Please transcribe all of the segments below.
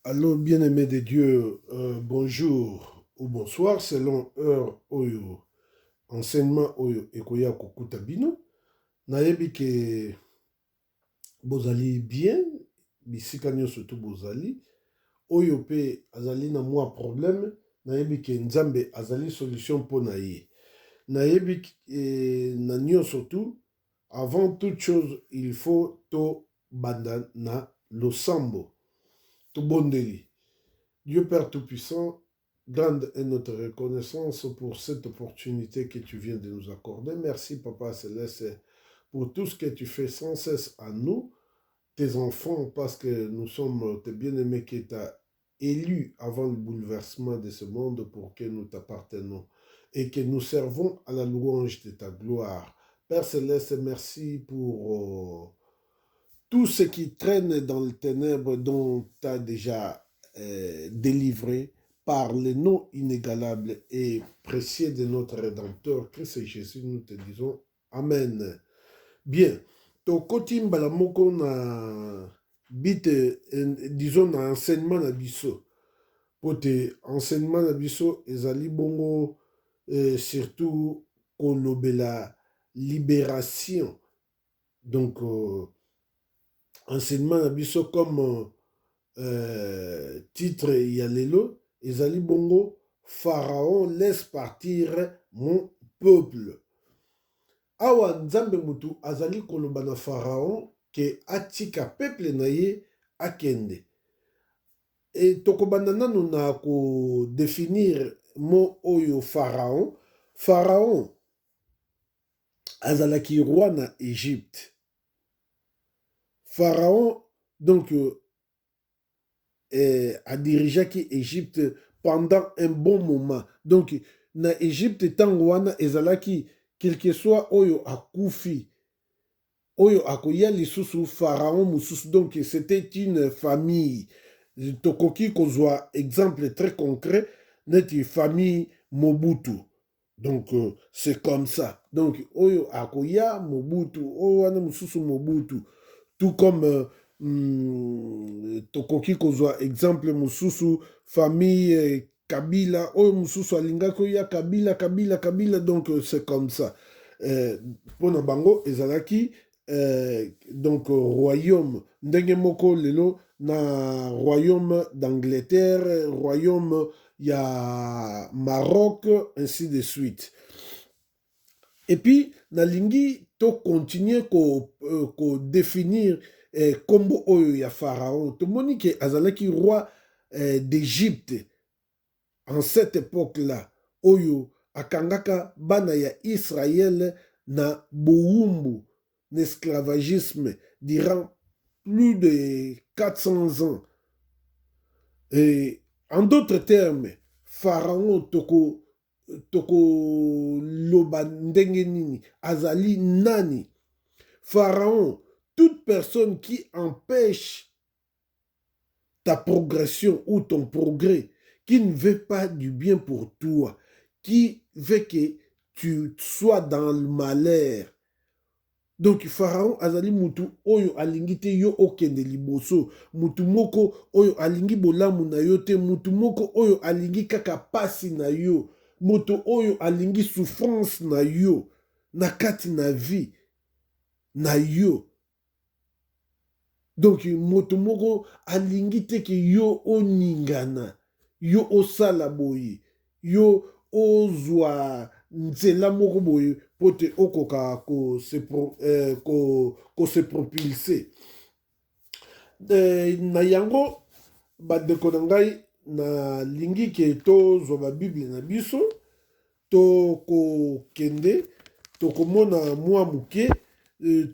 Allô, bien-aimé de Dieu, bonjour ou bonsoir, selon heure oyo, enseignement oyo ekoya kokuta bino. Nayebi ke bozali bien, bisika nyonso tu bozali. Oyo pe azali na mwa problème, nayebi ke Nzambe azali solution mpo na ye. Nayebi na nyonso tu, avant toute chose, il faut to banda na losambo, to bondeli. Dieu Père Tout-Puissant, grande est notre reconnaissance pour cette opportunité que tu viens de nous accorder. Merci, Papa Céleste, pour tout ce que tu fais sans cesse à nous, tes enfants, parce que nous sommes tes bien-aimés qui t'as élus avant le bouleversement de ce monde pour que nous t'appartenons et que nous servons à la louange de ta gloire. Père Céleste, merci pour tout ce qui traîne dans les ténèbres dont tu as déjà délivré par le nom inégalable et précieux de notre Rédempteur, Christ Jésus, nous te disons Amen. Bien, tokoti mbala moko na bite, disons na enseignement na biso. Pote enseignement na biso ezali bongo surtout kolobela libération. Donc, enseignement na biso comme titre ya lelo ezali bongo Pharaon laisse partir mon peuple. Awa nzambe mutu azali koloba na Pharaon ke atika peuple na ye akende. E tokobanda nanu na ko définir mo oyo Pharaon. Pharaon azalaki roi na Égypte. Pharaon donc a dirigé Égypte pendant un bon moment. Donc, na Égypte, tangwana ezalaki, quel que soit oyo akufi, oyo akoya lisusu pharaon mususu. Donc, c'était une famille. Tokoki kozwa exemple très concret, neti famille Mobutu. Donc, c'est comme ça. Donc, oyo akoya Mobutu, oyo wana mususu Mobutu. Tout comme tokoki kozwa exemple mususu famille Kabila, oyo mususu alingaki oya Kabila, donc c'est comme ça. Pona bango ezalaki donc royaume ndenge moko lelo na royaume d'Angleterre, royaume ya Maroc, ainsi de suite. Et puis nalingi to continuer ko définir kombo oyo ya Pharaon. Tomoni ke azalaki roi d'Égypte en cette époque-là, oyo akangaka bana ya Israël na bowumbu, n'esclavagisme durant plus de 400 ans. Et en d'autres termes, Pharaon toko loba ndenge nini, azali nani. Pharaon, toute personne qui empêche ta progression ou ton progrès, qui ne veut pas du bien pour toi, qui veut que tu sois dans le malheur. Donc Pharaon azali mutu oyo alingi te yo okende liboso, mutu moko oyo alingi bolamu na yo te, mutu moko oyo alingi kaka pasi na yo, mutu oyo alingi souffrance na yo, na kati na vie na yo. Donc moto moko alingi te ke yo oningana, yo osala boye, yo ozwa nzela moko boye pote okoka ko se propulser. Na yango bandeko na ngai na lingi ke tozwa babible na biso tokokende tokomona mwa moke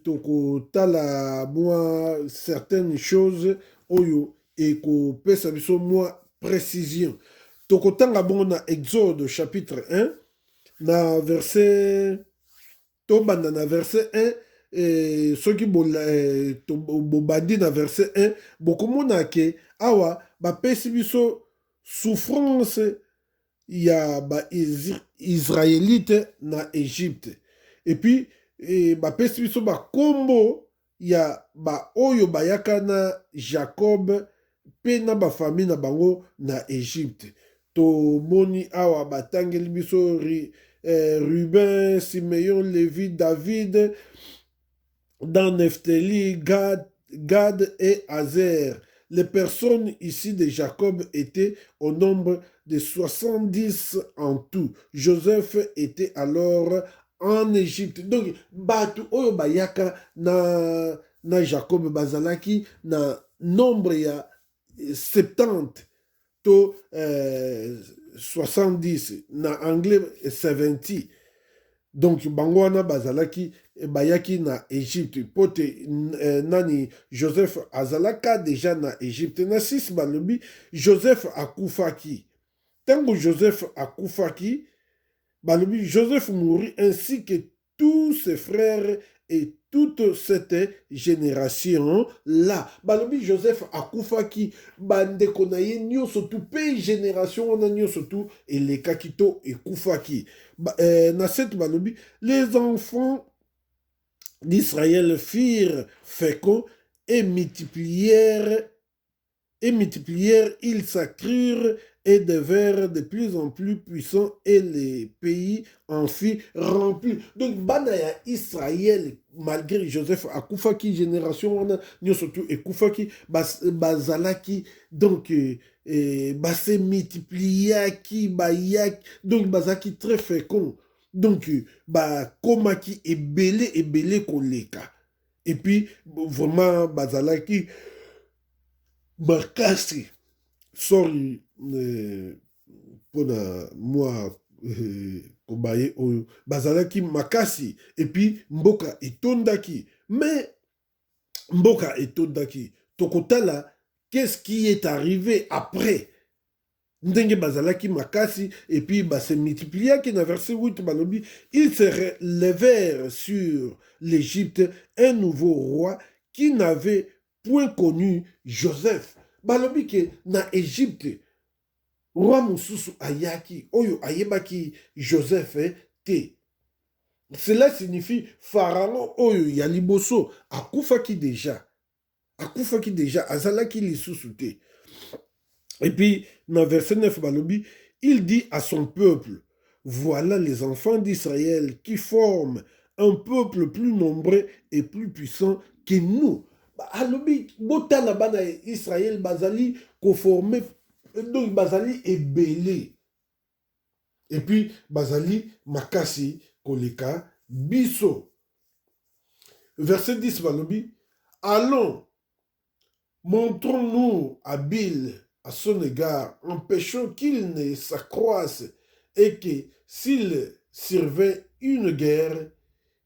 tokotala mwa certaines choses oyo ekopesa biso mwa précision. Tokotanga bongo na Exode chapitre 1 na verset tobanda na verset 1 soki bobandi na verset 1 bokomona ke awa bapesi biso souffrance ya baisraélite na Égypte. Et puis bapesi biso bakombo ya baoyo bayaka na Jacob pe na bafamille na bango na Égypte. Tomoni awa batangeli biso Ruben, Simeon, Lévi, David, dans Nephtali, Gad et Azer. Les personnes ici de Jacob étaient au nombre de 70 en tout. Joseph était alors en Égypte. Donc, batu oyo bayaka na Jacob bazalaki na nombre ya 70 to 70 na anglais 70. Donc bango wana bazalaki bayaki na Égypte pote nani Joseph azalaka déjà na Égypte na 6 balobi Joseph akufaki. Tango Joseph akufaki balobi Joseph mourut ainsi que tous ses frères et toute cette génération là. Balobi Joseph akufaki bandeko na ye nyonso tu pe génération wana nyonso tu elekaki to ekufaki. Na cette balobi les enfants d'Israël firent féconds et multiplièrent, ils s'accrurent et devinrent de plus en plus puissants et les pays en furent remplis. Donc, Banaya Israël, malgré Joseph Akufaki, génération, on a surtout Ekufaki, Bazalaki, donc, Basse multipliaki, Bayak, donc, Bazaki très fécond. Donc, Komaki est belé koleka. Et puis, vraiment, Bazalaki, Markasi, sorry, pona moi kobaye oyo bazalaki makasi et puis mboka etondaki mais mboka etondaki tokotala qu'est-ce qui est arrivé après ndenge bazalaki makasi et puis se multipliaki na verset 8 balobi ils se levèrent sur l'Égypte un nouveau roi qui n'avait point connu Joseph. Balobi ke na Égypte roi mususu ayaki oyo ayebaki Joseph te. Cela signifie pharaon oyo ya liboso akufaki déjà azalaki lisusu te. Et puis dans verset 9 balobi il dit à son peuple voilà les enfants d'Israël qui forment un peuple plus nombreux et plus puissant que nous. Alobi botala bana Israël bazali conformé donc bazali ebele et puis bazali makasi koleka biso. Verset 10 balobi allons montrons-nous habiles à son égard empêchons qu'il ne s'accroisse et que s'il servait une guerre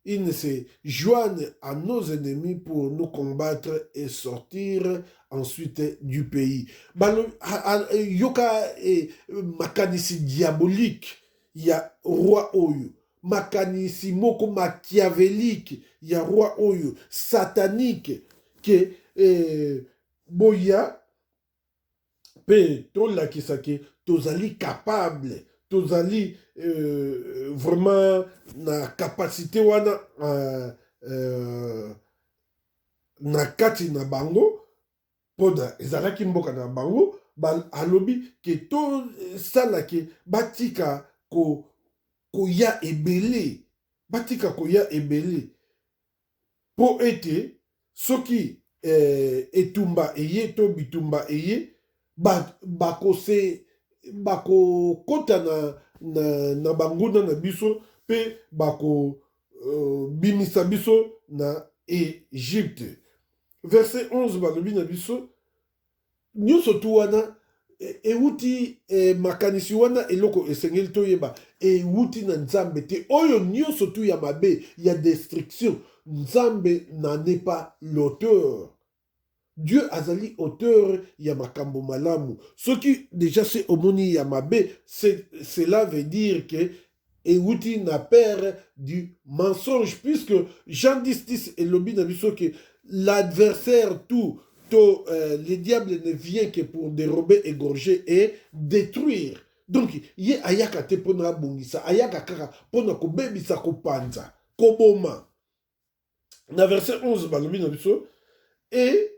ils ne se joignent à nos ennemis pour nous combattre et sortir ensuite du pays. Yoka makanisi diabolique, il y a roi oyo. Makanisi moko machiavélique, il y a roi oyo. Satanique, que boya, pe tola kisake, tozali capable. Tozali vraiment na capacité wana na kati na bango poda ezalaki mboka na bango alobi ke to sala ke batika koya ebele po ete soki etumba eye to bitumba eye bakose bakokota na banguna na biso pe bimisa biso na Égypte. Verset 11 balobi na biso nyonso tu wana euti makanisi wana eloko esengeli toyeba euti na nzambe te oyo nyonso tu ya mabe ya destruction nzambe n'en est pas l'auteur. Dieu azali auteur ya makambo malamu. Ce qui déjà c'est omoni ya mabe, cela veut dire que Euti n'a peur du mensonge puisque Jean 10 et lobi na biso que l'adversaire tout le diable ne vient que pour dérober, égorger et détruire. Donc ye ayaka te pona bongisa, ayaka kaka pona ko bebisa ko panza, ko boma. Na verset 11 balobi na biso et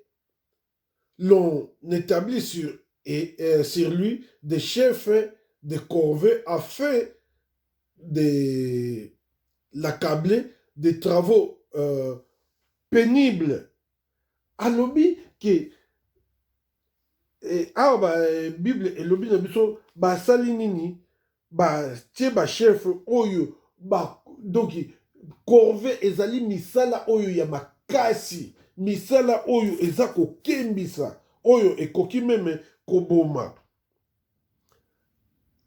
l'on établit sur lui des chefs de corvée afin de l'accabler des travaux pénibles. Alobi que Bible elobi na biso basali nini tie chef oyo donc corvée ezali misala oyo ya makasi, misala oyo eza kokembisa, oyo ekoki meme koboma.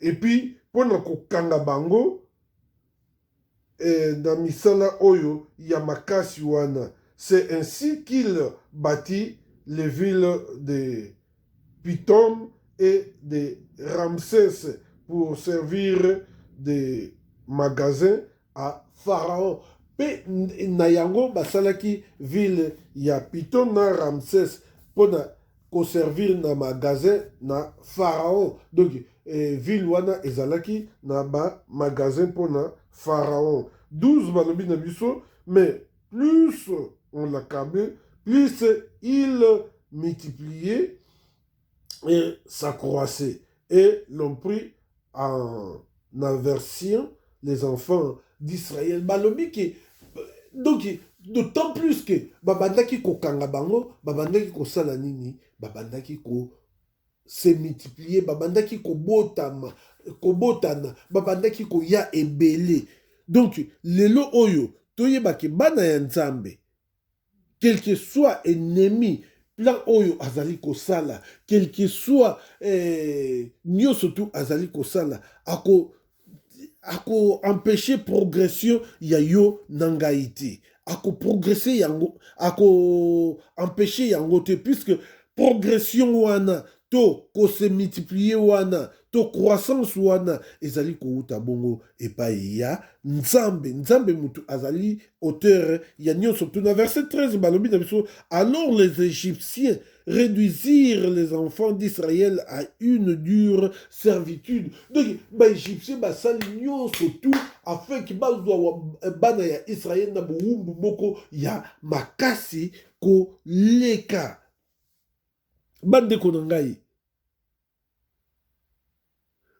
Et puis pona kokanga bango na misala oyo ya makasi wana, c'est ainsi qu'il bâtit les villes de Pithom et de Ramsès pour servir de magasins à Pharaon. Pe na yango basalaki ville ya Pithom na Ramsès pona ko servir na magasin na Pharaon. Donc ville wana ezalaki na ba magasin pona Pharaon. 12 balobi na biso, mais plus on l'accablait, plus il multipliait et s'accroissait. Et l'on prit en aversion les enfants d'Israël. Balobi que donc d'autant plus que babandaki ko kanga bango, babandaki ko sala nini, babandaki ko se multiplier, babandaki ko botana, babandaki ko ya ebele. Donc lelo oyo toyebaki bana ya Nzambe, quel que soit ennemi plan oyo azali kosala, quel que soit nyonso tu azali kosala, ako empêcher progression ya yo nangai te, ako progresser yango, ako empêcher yango te, puisque progression wana to ko se multiplier wana to croissance wana ezali kouta bongo epai ya Nzambe. Nzambe mutu azali auteur ya nyonso tu. Na verset 13 balobi na biso, alors les Égyptiens réduisirent les enfants d'Israël à une dure servitude. Donc ba Égyptiens basali nyonso tu afin que bazwa bana ya Israël na buumbu moko ya makasi ko leka. Bandeko na ngai,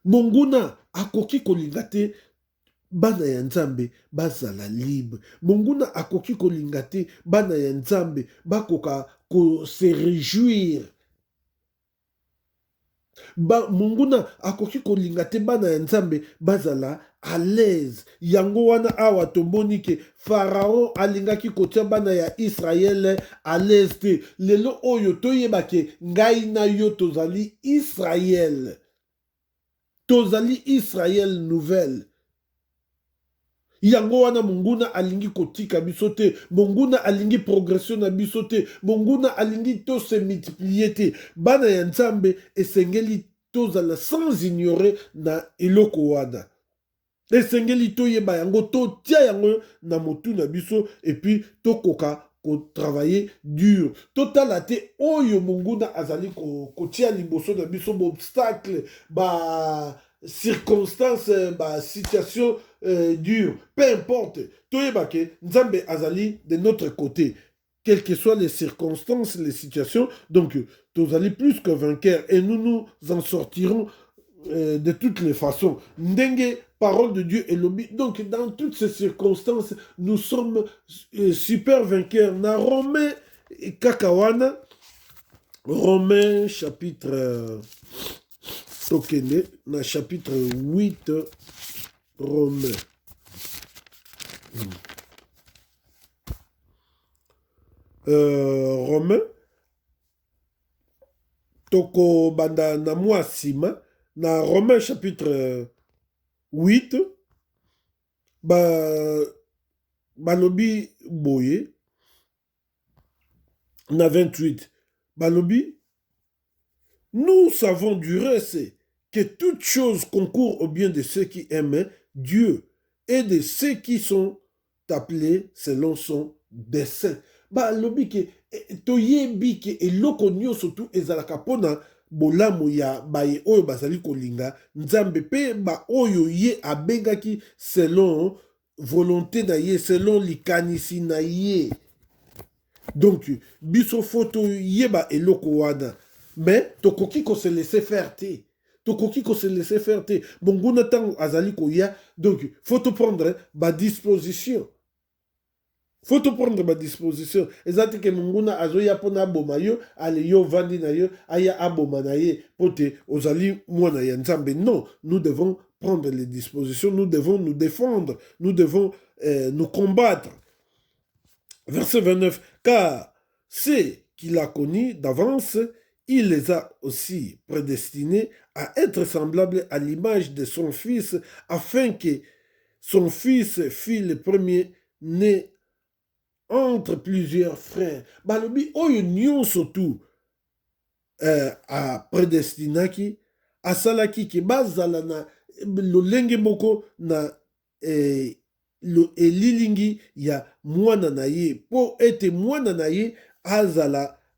monguna akoki kolinga te bana ya Nzambe bazala libre. Monguna akoki kolinga te bana ya Nzambe bakoka ko se réjouir. Monguna akoki kolinga te bana ya Nzambe bazala à l'aise. Yango wana awa tomoni ke Pharaon alingaki kotia bana ya Israël à l'aise te. Lelo oyo toyebake ngai na yo tozali Israël. Tozali Israël nouvelle. Yango wana monguna alingi kotika biso te, monguna alingi progression na biso te, monguna alingi to se multiplier te. Bana ya Nzambe esengeli tozala sans ignorer na eloko wana. Esengeli toyeba yango, to tia yango na motu na biso, et puis to koka ko travailler dur. Totala te oyo monguna azali ko tia liboso na biso obstacle ba circonstances, ba situation dure, peu importe. Toyebake Nzambe azali de notre côté, quelles que soient les circonstances, les situations. Donc tozali plus que vainqueurs et nous nous en sortirons de toutes les façons. Ndenge parole de Dieu et lobby. Donc dans toutes ces circonstances, nous sommes super vainqueurs. Na Romain Kakawana, Romain chapitre Tokene, na chapitre 8, Romain. Romain, Toko Banda na mwa sima, na Romain chapitre 8, balobi boye, na 28, balobi, nous savons du reste que toute chose concourt au bien de ceux qui aiment Dieu et de ceux qui sont appelés selon son dessein. Balobi ke toyebi ke eloko nyonso tu ezalaka pona bolamu ya baye oyo bazali kolinga Nzambe pe ba oyo ye abengaki selon volonté na ye, selon likanisi na ye. Donc, biso photo yeba eloko wana. Mais, tokoki ko se laisser faire te. Tokoki ko se laisser faire te. Monguna tango azali ko ya. Donc, faut te prendre ma disposition. Faut te prendre ma disposition. Exactement que monguna azoya pona boma yo, ale yo vandi na yo, aya aboma na ye, pote ozali mwana ya nzambe. Non, nous devons prendre les dispositions, nous devons nous défendre, nous devons nous combattre. Verset 29, car ceux qu'il a connus d'avance, il les a aussi prédestinés à être semblables à l'image de son fils, afin que son fils fût le premier-né entre plusieurs frères. Balobi, oyo nyonso tu a prédestinaki, asalaki ke bazala na lolenge moko na elilingi ya mwana na ye, po ete mwana na ye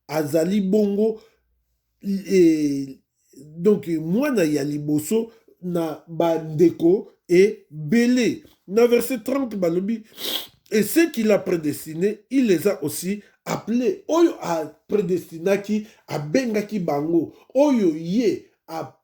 azali bongo donc mwana ya liboso na bandeko et belé. Na verset 30 balobi, et ceux qu'il a prédestinés, il les a aussi appelés. Oyo a prédestinaki, a bengaki bango. Oyo ye a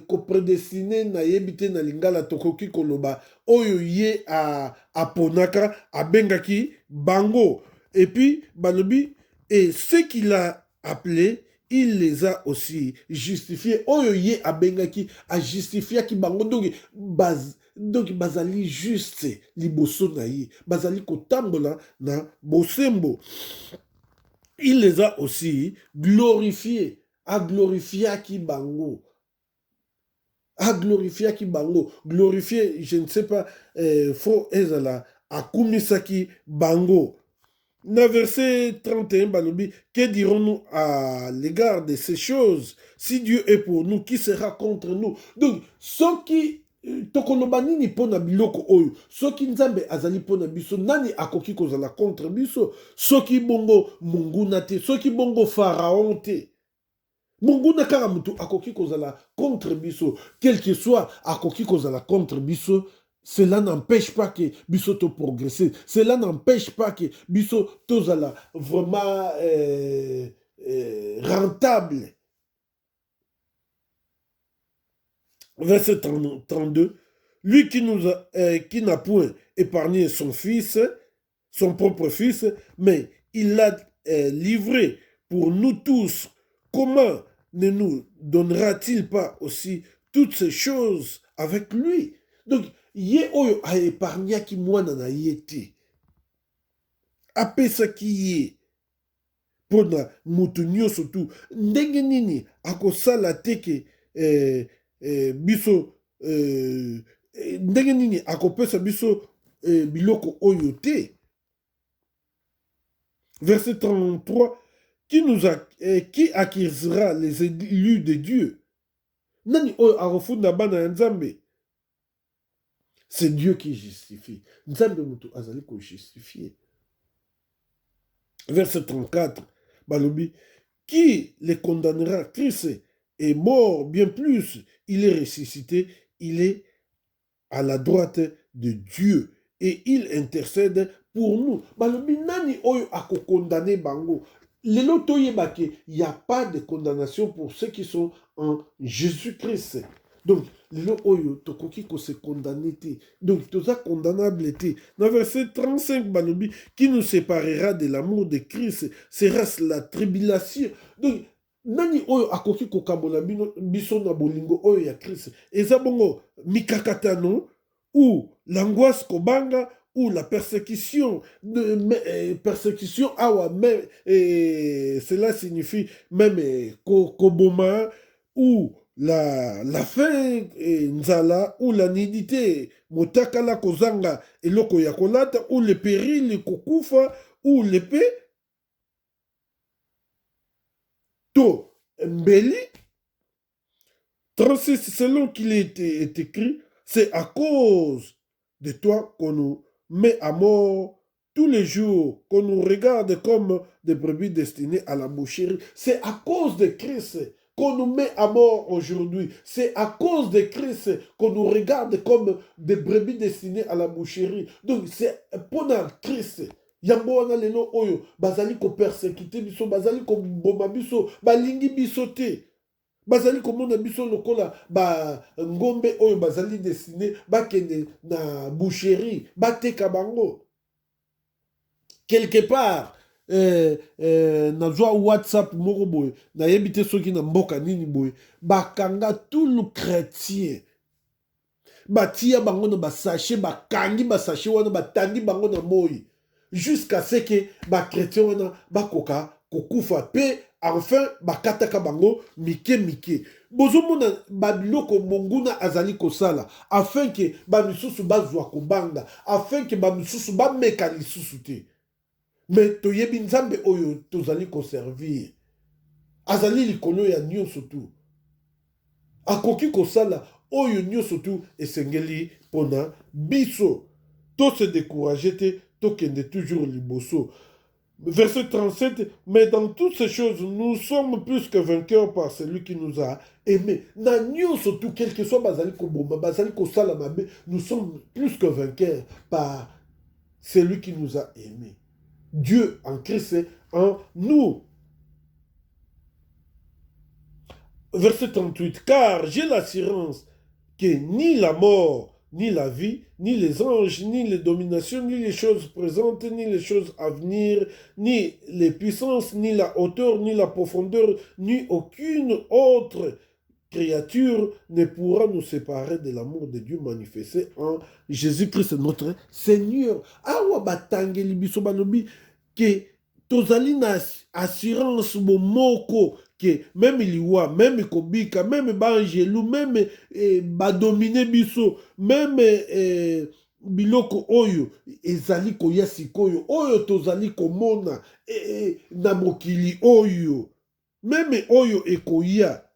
ko prédestiné na yebite na lingala tokoki koloba. Oyo ye a ponaka, a bengaki bango. Et puis, balobi, et ceux qu'il a appelés, il les a aussi justifiés. Oyo ye a bengaki, a justifié ki bango. Donc, bazali juste liboso na ye. Bazali kotambola na bosembo. Il les a aussi glorifiés. A glorifié ki bango. A glorifié ki bango. Glorifié, je ne sais pas, faux ezala. A kumisaki bango. Dans verset 31, balobi, que dirons-nous à l'égard de ces choses? Si Dieu est pour nous, qui sera contre nous? Donc, ceux qui tokoloba nini pona biloko oyo, soki nzambe azali pona biso, nani akoki kozala contre biso? Soki bongo munguna te, soki bongo pharaon te, munguna kaka mutu akoki kozala contre biso, quel que soit akoki kozala contre biso. Cela n'empêche pas que biso to progresser, cela n'empêche pas que biso tozala vraiment rentable. Verset 32, lui qui n'a point épargné son fils, son propre fils, mais il l'a livré pour nous tous, comment ne nous donnera-t-il pas aussi toutes ces choses avec lui? Donc, ye oyo a épargnaki mwana na ye te, apesaki ye pona mutu nyonso tu, ndenge nini akosala te ke biso ndenge nini akopesa biso biloko oyo te. Verset 33, qui acquérera les élus de Dieu? Nani oyo akofunda bana ya nzambe? C'est Dieu qui justifie. Nzambe mutu azali ko justifier. Verset 34, balobi, qui les condamnera? Christ est mort, bien plus, il est ressuscité, il est à la droite de Dieu et il intercède pour nous. Balobi nani oyo ako condamné bango. Lelo toyebake, il n'y a pas de condamnation pour ceux qui sont en Jésus-Christ. Donc, lelo oyo tokoki ko se condamner te. Donc, toza condamnable te. Dans verset 35, balobi, qui nous séparera de l'amour de Christ? Sera-ce la tribulation? Donc, nani oyo akoki kokambola biso na bolingo oyo ya Christ? Eza bongo mikakatano ou l'angoisse kobanga ou la persécution, persécution awa même, cela signifie même koboma ou la faim nzala ou la nudité motakala kozanga eloko ya kolata ou le péril kokufa ou l'épée to mbeli. 36, selon qu'il est écrit, c'est à cause de toi qu'on nous met à mort tous les jours, qu'on nous regarde comme des brebis destinées à la boucherie. C'est à cause de Christ qu'on nous met à mort aujourd'hui. C'est à cause de Christ qu'on nous regarde comme des brebis destinées à la boucherie. Donc c'est pour Christ. Yango wana lelo oyo bazali ko persécuter biso, bazali ko boma biso, balingi biso te. Bazali komona biso lokola ba ngombe oyo bazali destiné bakende na boucherie bateka bango. Quelque part nazwa WhatsApp moko boye nayebi te soki na mboka nini boye bakanga tout le chrétien batia bango na basachet, bakangi basachet wana batandi bango na moi jusqu'à ce que bakretien wana bakoka kokufa pe enfin bakataka bango mike mike. Bozomona babiloko monguna azali kosala afin que bamisusu bazwa kobanga, afin que bamisusu bameka lisusu te. Mais toyebi nzambe oyo tozali koservir azali likolo ya nyonso tu, akoki kosala oyo nyonso tu esengeli pona biso. To se décourager te, tokende toujours liboso. Verset 37, mais dans toutes ces choses, nous sommes plus que vainqueurs par celui qui nous a aimés. Na nyonso tu, quel que soit bazali koboma, bazali kosala mabe, nous sommes plus que vainqueurs par celui qui nous a aimés. Dieu en Christ en nous. Verset 38, car j'ai l'assurance que ni la mort, ni la vie, ni les anges, ni les dominations, ni les choses présentes, ni les choses à venir, ni les puissances, ni la hauteur, ni la profondeur, ni aucune autre créature ne pourra nous séparer de l'amour de Dieu manifesté en Jésus-Christ notre Seigneur. Awa batangeli biso balobi que tozali na assurance bomoko que même liwa, même kobika, même bangelu, même badomine biso, même biloko oyo ezali koya sikoyo, oyo tozali komona na mokili oyo, même oyo ekoya,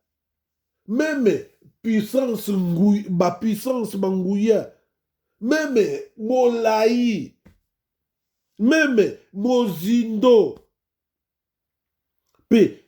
même puissance nguya, ba puissance banguya, même molai, même mozindo, pe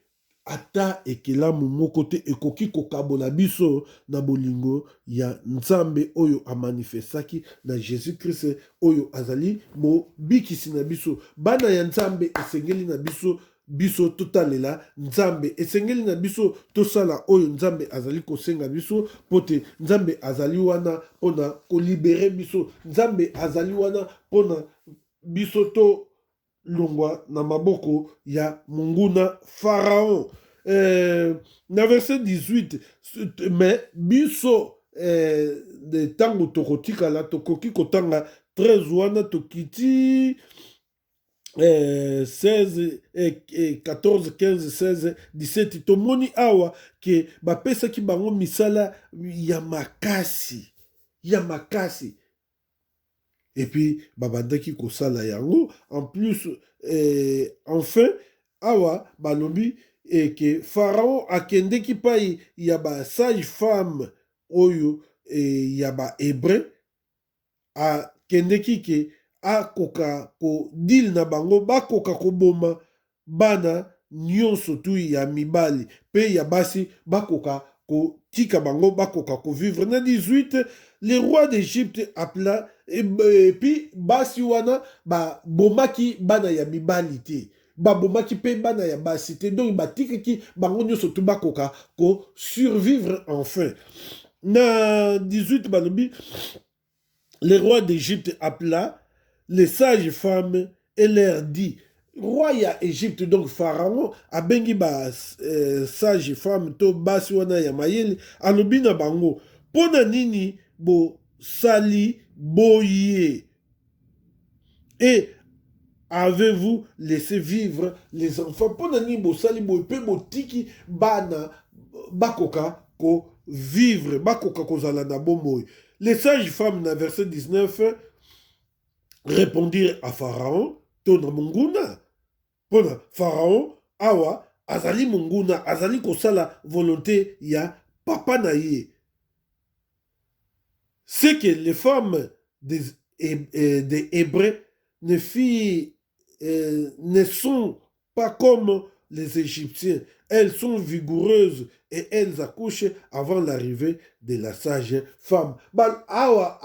ata ekelamu moko te ekoki kokabola biso na bolingo ya nzambe oyo amanifestaki na Jésus-Christ oyo azali mobikisi na biso. Bana ya nzambe esengeli na biso biso totalela nzambe, esengeli na biso tosala oyo nzambe azali kosenga biso, pote nzambe azali wana pona kolibere biso, nzambe azali wana pona biso to longwa na maboko ya munguna Pharaon. Na verset 18, mais biso de tango tokotika la tokoki kotanga 13 wana tokiti 16, 14, 15, 16, 17, tomoni awa ke bapesaki bango misala ya makasi, ya makasi. Et puis, babandaki kosala yango. En plus, enfin, awa, balobi, et que Pharaon akendeki pai ya ba sage femme oyo, ya ba hébreu, akendeki ke akoka ko deal na bango, bakoka koboma bana nyonso tu ya mibali, pe ya basi bakoka ko tika bango, bakoka ko vivre. Na 18, le roi d'Égypte appela, et puis basi wana ba bomaki bana ya mibali te, ba bomaki pe bana ya basi te, donc batikaki bango nyonso tu bakoka ko survivre enfin. Na 18 balobi, le roi d'Égypte appela les sages femmes et leur dit, roi ya Égypte, donc Pharaon, abengi ba sage femme to basi wana ya mayele, alobi na bango, pona nini bo sali boye, et avez-vous laissé vivre les enfants? Pona nini bo sali boye pe botiki bana bakoka ko vivre, bakoka ko zala na bomoi. Les sages femmes, na verset 19, répondirent à Pharaon, tona munguna. Pona Pharaon, awa, azali munguna, azali kosala volonté ya papa na ye. C'est que les femmes des Hébreux ne sont pas comme les Égyptiens. elles sont vigoureuses et elles accouchent avant l'arrivée de la sage femme. Awa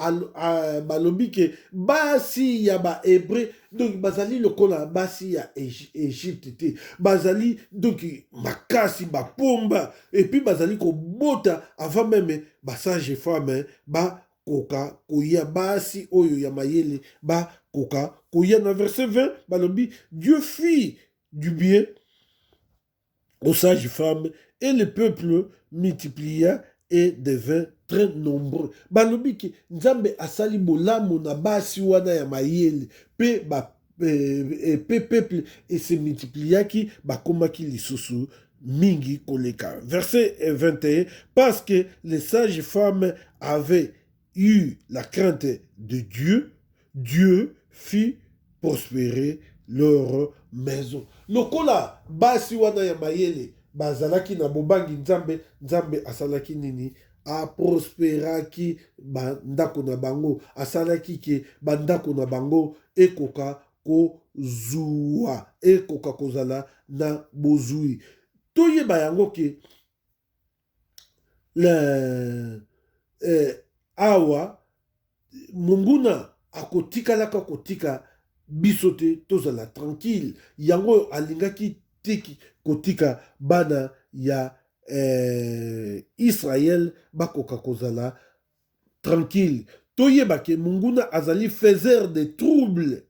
balobi ke basi ya ba hébreu donc bazali lokola basi ya Égypte te bazali donc makasi bapomba et puis bazali kobota avant même ba sage femme ba koka koya basi oyo ya mayele ba koka koya na verset 20 balobi Dieu fit du bien aux sages femmes et le peuple multiplia et devint très nombreux. Balobi ki nzambe asali bolamu na basi wana ya mayele pe ba pe peuple et se multiplia ki bakomaki lisusu mingi koleka. Verset 21 parce que les sages femmes avaient eu la crainte de Dieu, Dieu fit prospérer leur maison. Lokola basi wana ya mayele bazalaki na bobangi nzambe nzambe asalaki nini aprosperaki bandako na bango asalaki ke bandako na bango ekoka kozwa ekoka kozala na bozwi toyeba yango ke awa monguna akotikalaka kotika biso te tozala tranquille yango alingaki tiki kotika bana ya Israël bakoka kozala tranquille toyeba ke monguna azali faiseur de troubles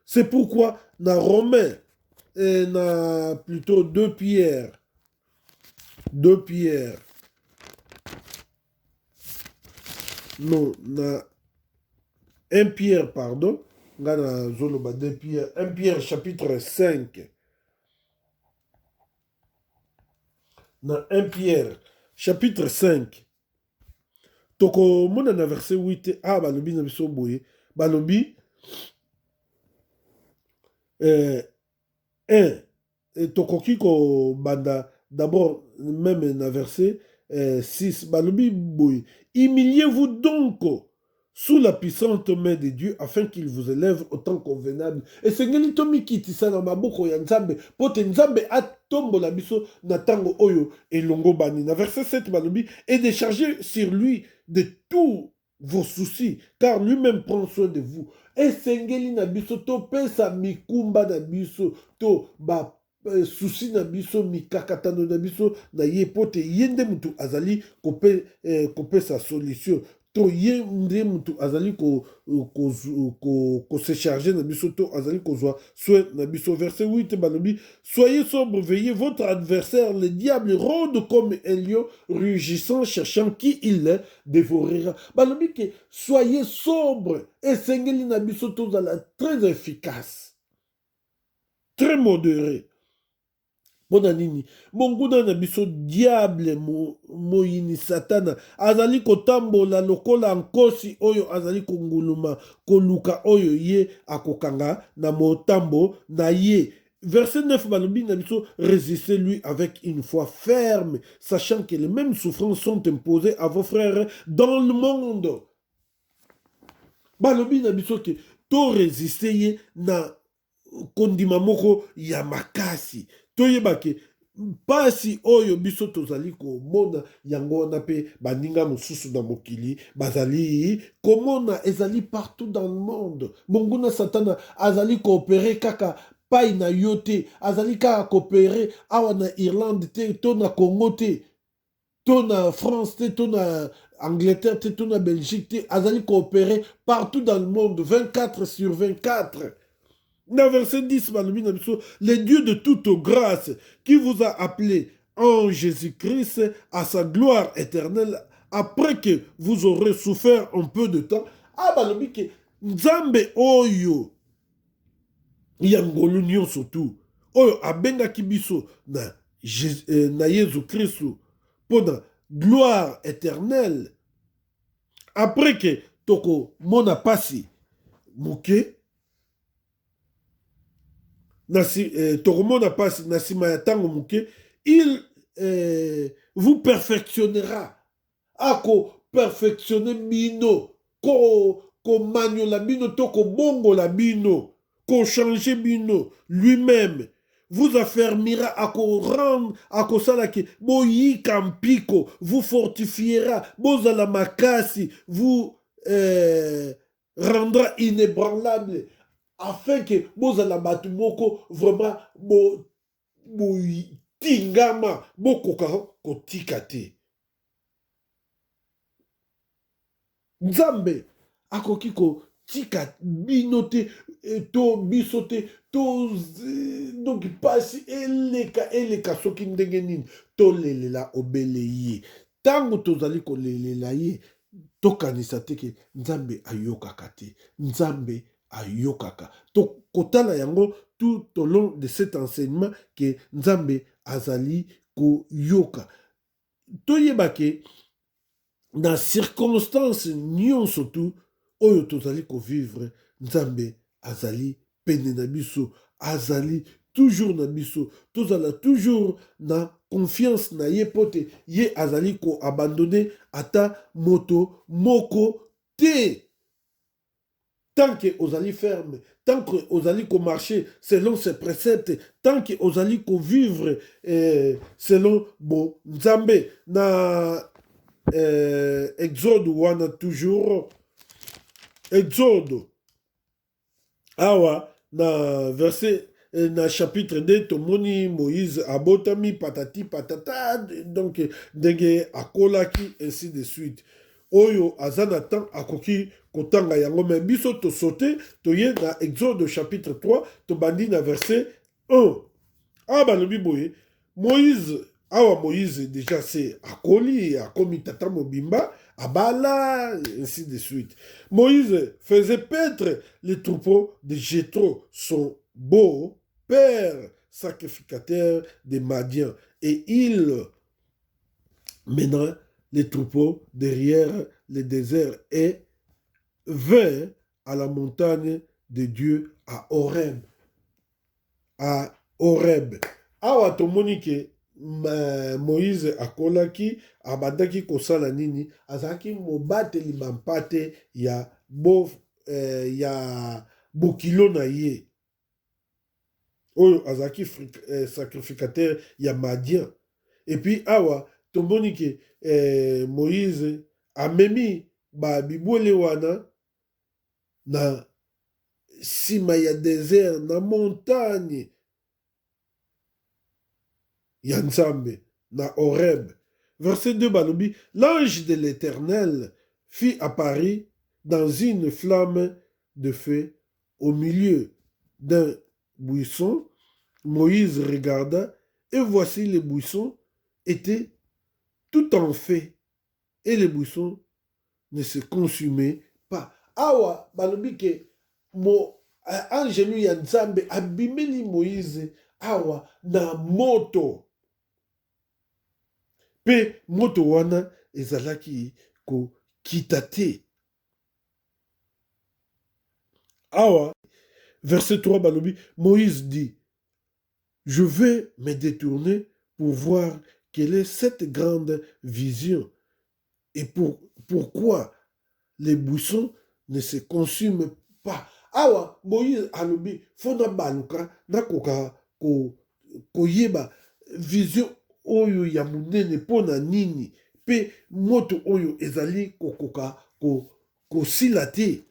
c'est pourquoi na Romain na plutôt 2 Pierre non na 1 Pierre, pardon, 1 Pierre chapitre 5. Dans 1 Pierre chapitre 5. Toko mona na verset 8. Ah, balobi na biso boye. Balobi 1. Et toko kiko banda d'abord même na verset 6. Balobi boye. Humiliez-vous donc sous la puissante main de Dieu, afin qu'il vous élève au temps convenable. Et Seigneur, tomi kiti sana maboko ya nzambe, pote nzambe atombo la biso na tango oyo elongo bani. Na verset 7 balobi, et déchargez sur lui de tous vos soucis, car lui-même prend soin de vous. Et Seigneur na biso to pesa mikumba na biso to ba souci na biso mikakatano na biso na ye pote yende mutu azali kope sa solution. To ye nde mutu azali se charger na biso to azali kozwa soin na biso. Verset 8 balobi soyez sobre, veillez, votre adversaire le diable rôde comme un lion rugissant cherchant qui il dévorera. Balobi que soyez sobre et sengeli na biso to zala très efficace, très modéré. Bona nini monguna na biso diable moyini satana azali kotambola lokola nkosi oyo azali konguluma koluka oyo ye akokanga na motambo na ye. Verset 9 balobi na biso résistez-lui avec une foi ferme sachant que les mêmes souffrances sont imposées à vos frères dans le monde. Balobi na biso ke to résister ye na kondima moko ya makasi toyeba ke pasi oyo biso tozali komona yango wana pe baninga mosusu na mokili bazali komona ezali partout dans le monde. Monguna satana azali koopere kaka pai na yo te azali kaka koopere awa na Irlande te to na Congo te to na France te to na Angleterre te to na Belgique te azali koopere partout dans le monde 24 sur 24. Dans verset 10, le Dieu de toute grâce qui vous a appelé en Jésus-Christ à sa gloire éternelle après que vous aurez souffert un peu de temps. Ah, balobi ke nzambe oyo yangolu nyonso tu oyo abengaki biso na Jésus-Christ pour la gloire éternelle après que toko mona pasi moke il vous perfectionnera. Ako perfectionner bino, ko manyo la bino, to ko bongo la bino, ko changer bino lui-même. vous affermira à rendre à kosalaki boyika mpiko, vous fortifiera bozala makasi, vous rendra inébranlable, afin que bozala batu moko vraiment tingama bokoka kotika te. Nzambe akoki kotika bino te, to biso te, to donc pasi eleka soki ndenge nini tolelela obele ye. Tango tozali kolelela ye, tokanisa te ke Nzambe ayokaka te. Nzambe ayokaka. Kotala yango tout au long de cet enseignement que Nzambe azali koyoka. Toyeba ke na circonstance nyonso tu oyo tozali kovivre, Nzambe azali pene na biso, azali toujours na biso, tozala toujours na confiance na ye pote, ye azali ko abandonner ata moto moko te. Tant que ozali ferme, tant que ozali ko marcher selon ses préceptes, tant que ozali ko vivre selon bon Nzambe na Exode wana toujours Exode awa na verset na chapitre 2 tomoni Moïse abotami patati patata, donc ndenge akolaki ainsi de suite. Oyo azana temps akoki kotanga yango, mais biso to sauté toye na Exode chapitre 3 to bandi na verset 1. Ah balobi boye Moïse, awa Moïse déjà c'est akoli, akomi tata mobimba, abala, ainsi de suite. Moïse faisait paître les troupeaux de Jéthro, son beau-père, sacrificateur de Madian, et il mena les troupeaux derrière le désert et vint à la montagne de Dieu à Horeb. À Horeb. Awa tomoni ke Moïse akolaki abandaki kosala nini, azalaki mobateli bampate ya ya bokilo na ye oyo azalaki sacrificateur ya Madian. Et puis awa tomoni ke Moïse amemi bibwele wana na sima ya désert, na montagne ya Nzambe, na Horeb. Verset 2 balobi, l'ange de l'Éternel fit apparaître dans une flamme de feu au milieu d'un buisson. Moïse regarda et voici les buissons étaient tout en feu et les buissons ne se consumaient pas. Awa balobi ke angelu ya Nzambe abimeli Moïse awa na moto. Pe moto wana ezalaki ko kitate. Awa, verset 3 balobi, Moïse dit, je vais me détourner pour voir quelle est cette grande vision et pourquoi les buissons ne se consument pas. Awa, Moïse alobi, fona baluka na koyeba vision oyo ya munene pona nini, pe moto oyo ezali kokoka kosila te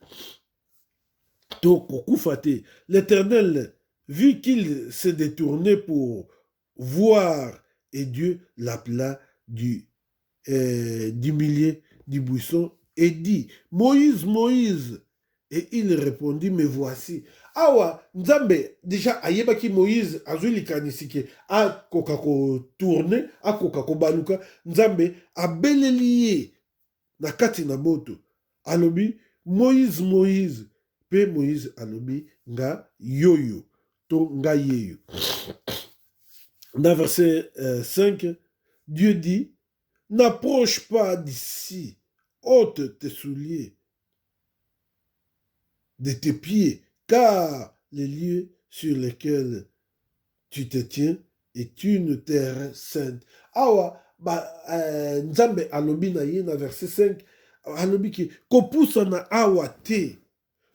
to kokufa te. L'Éternel vit qu'il se détournait pour voir, et Dieu l'appela du milieu du buisson et dit, Moïse, Moïse. Et il répondit, me voici. Awa, Nzambe, déjà, ayebaki Moïse, azuli kanisike, a koka ko tourne, a koka ko baluka, Nzambe, abeleliye, na kati na moto. Alobi, Moïse, Moïse. Pe Moïse alobi, nga yoyo, to nga yeyo. Dans verset 5, Dieu dit, n'approche pas d'ici, ôte tes souliers de tes pieds, car les lieux sur lesquels tu te tiens est une terre sainte. Awa, Nzambe alobi na ye na verset 5, alobi ki, kopusa na awa te,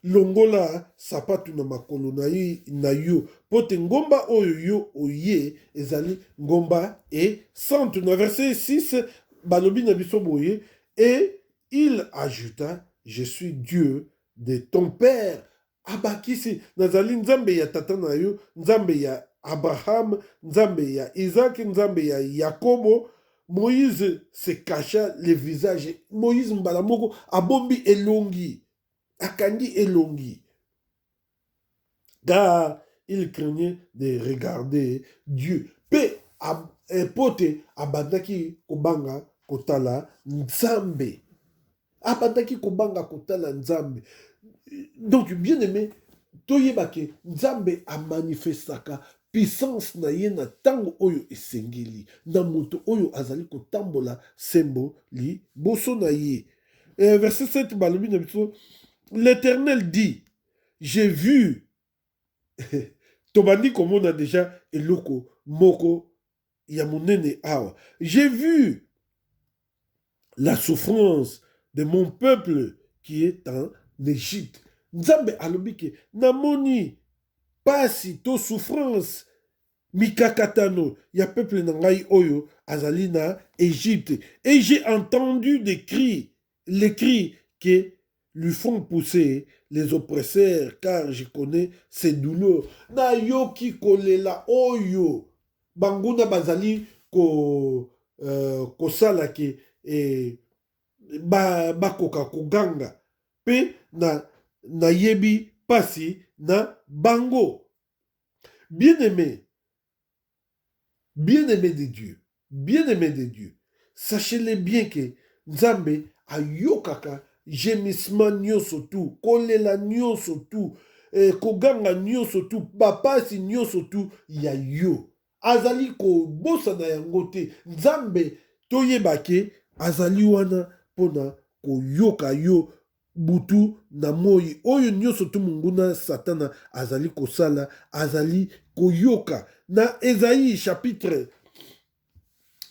longola sapatu na makolo na yo po te ngomba oyo yo oye ezali ngomba et sante. Na verset 6 balobi na biso boye, et il ajouta, je suis Dieu de ton père. Abakisi nazali nzambe ya tata na yo, nzambe ya Abraham, nzambe ya Isaac, nzambe ya Yakobo. Moïse se cacha le visage. Moïse mbala moko abombi elongi, akangi elongi, car il craignait de regarder Dieu. Pe pote abandaki kobanga kotala nzambe, abandaki kobanga kotala nzambe. Donc bien aimé, toyebake nzambe amanifestaka puissance na ye na tango oyo esengeli, na moto oyo azali kotambola sembo li boso na ye. Verset 7 balobi na biso, l'Éternel dit, j'ai vu tobandi komona déjà eloko moko ya monene awa, j'ai vu la souffrance de mon peuple qui est en Égypte. Nzambe alobike namoni pasi to souffrance mikakatano ya peuple na ngai oyo azali na Égypte, et j'ai entendu des cris, les cris que lui font pousser les oppresseurs, car je connais ses douleurs. Na yoki kolela oyo banguna bazali kosala ke bakoka koganga pe na yebi pasi na bango. Bien-aimé de Dieu, sachez-le bien que Nzambe ayokaka gémissement nyonso tu, kolela nyonso tu, koganga nyonso tu, bapasi nyonso tu ya yo. Azali kobosa na yango te. Nzambe toyebake azali wana pona koyoka yo butu na moi oyo nyonso tu munguna satana azali kosala, azali koyoka. Na Ésaïe chapitre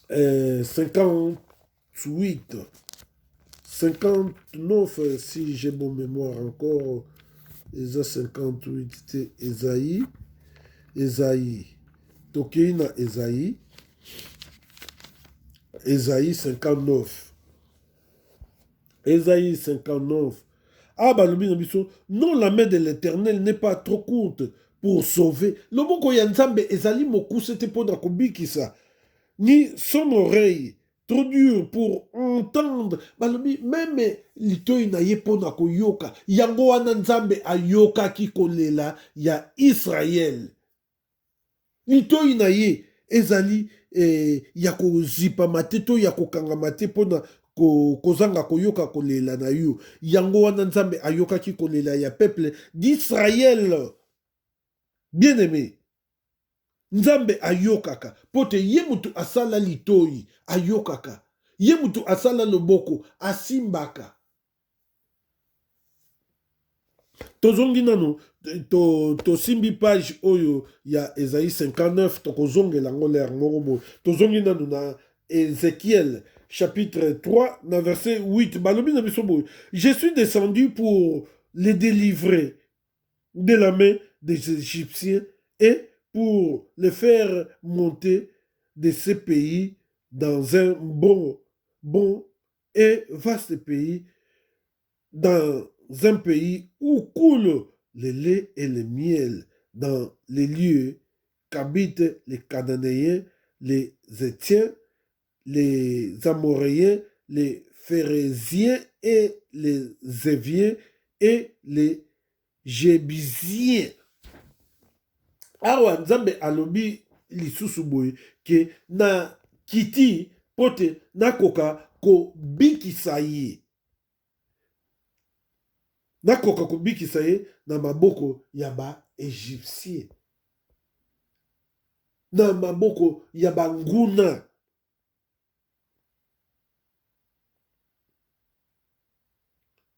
59 si j'ai bon mémoire encore, Ésaïe 58 c'était Ésaïe tokei na Ésaïe 59. Ésaïe 59. Ah, balobi na biso, non, la main de l'Éternel n'est pas trop courte pour sauver. Loboko ya Nzambe ezali mokuse te pona kobikisa, ni son oreille trop dur pour entendre. Balobi même litoi na ye pona koyoka. Yango wana Nzambe ayoka ki kolela ya Israël. Litoi na ye ezali ya kozipa mate to ya kokanga mate pona kozanga koyoka kolela na yo. Yango wana Nzambe ayoka ki kolela ya peuple d'Israël. Bien-aimé, Nzambe ayokaka pote ye mutu asala litoi ayokaka, ye mutu asala loboko asimbaka. Tozongi nano to simbi page oyo ya Ésaïe 59 tokozonge lango l'air morobo. Tozongi nano na Ézéchiel chapitre 3 na verset 8 balobi na biso boy, je suis descendu pour les délivrer de la main des Égyptiens et pour les faire monter de ce pays dans un bon et vaste pays, dans un pays où coule le lait et le miel, dans les lieux qu'habitent les Cananéens, les Étiens, les Amoréens, les Phérésiens et les Éviens et les Jébusiens. Awa Nzambe alobi lisusu boye ke na kiti pote nakoka ko bikisa ye. Nakoka ko bikisa ye na maboko ya ba Égyptien, na maboko ya banguna.